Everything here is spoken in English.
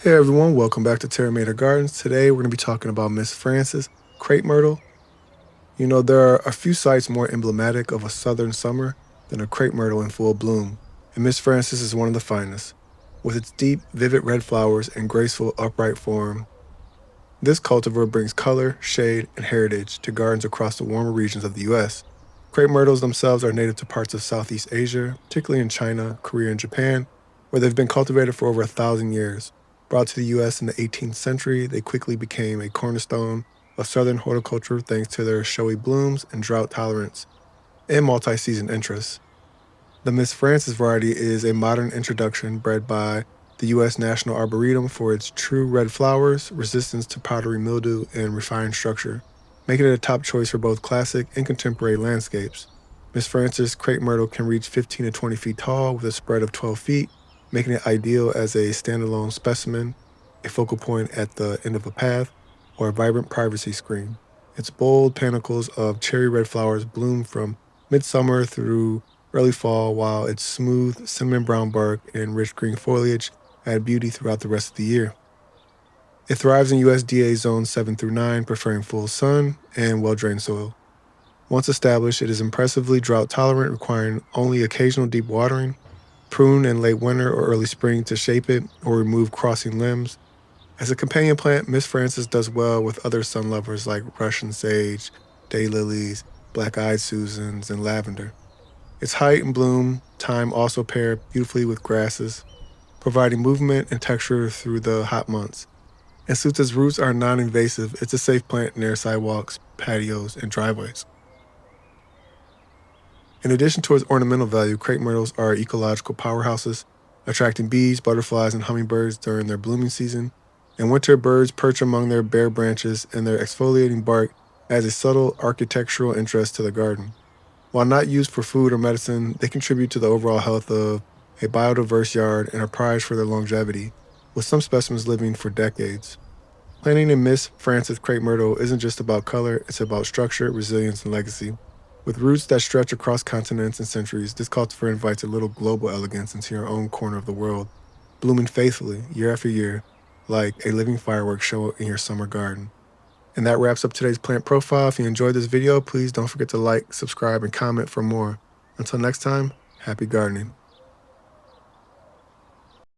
Hey everyone, welcome back to Terra Gardens. Today we're going to be talking about Miss Frances Crape Myrtle. There are a few sites more emblematic of a southern summer than a crepe myrtle in full bloom, and Miss Frances is one of the finest. With its deep, vivid red flowers and graceful, upright form, this cultivar brings color, shade, and heritage to gardens across the warmer regions of the U.S. Crepe myrtles themselves are native to parts of Southeast Asia, particularly in China, Korea, and Japan, where they've been cultivated for over 1,000 years. Brought to the U.S. in the 18th century, they quickly became a cornerstone of southern horticulture thanks to their showy blooms and drought tolerance and multi-season interests. The Miss Frances variety is a modern introduction bred by the U.S. National Arboretum for its true red flowers, resistance to powdery mildew, and refined structure, making it a top choice for both classic and contemporary landscapes. Miss Frances Crape Myrtle can reach 15 to 20 feet tall with a spread of 12 feet, making it ideal as a standalone specimen, a focal point at the end of a path, or a vibrant privacy screen. Its bold panicles of cherry red flowers bloom from midsummer through early fall, while its smooth cinnamon brown bark and rich green foliage add beauty throughout the rest of the year. It thrives in USDA zones 7 through 9, preferring full sun and well-drained soil. Once established, it is impressively drought tolerant, requiring only occasional deep watering, prune in late winter or early spring to shape it or remove crossing limbs. As a companion plant, Miss Frances does well with other sun lovers like Russian sage, daylilies, black-eyed Susans, and lavender. Its height and bloom time also pair beautifully with grasses, providing movement and texture through the hot months. And since its roots are non-invasive, it's a safe plant near sidewalks, patios, and driveways. In addition to its ornamental value, crepe myrtles are ecological powerhouses, attracting bees, butterflies, and hummingbirds during their blooming season. In winter, birds perch among their bare branches, and their exfoliating bark adds a subtle architectural interest to the garden. While not used for food or medicine, they contribute to the overall health of a biodiverse yard and are prized for their longevity, with some specimens living for decades. Planting a Miss Frances Crape Myrtle isn't just about color, it's about structure, resilience, and legacy. With roots that stretch across continents and centuries, this cultivar invites a little global elegance into your own corner of the world, blooming faithfully year after year, like a living fireworks show in your summer garden. And that wraps up today's plant profile. If you enjoyed this video, please don't forget to like, subscribe, and comment for more. Until next time, happy gardening.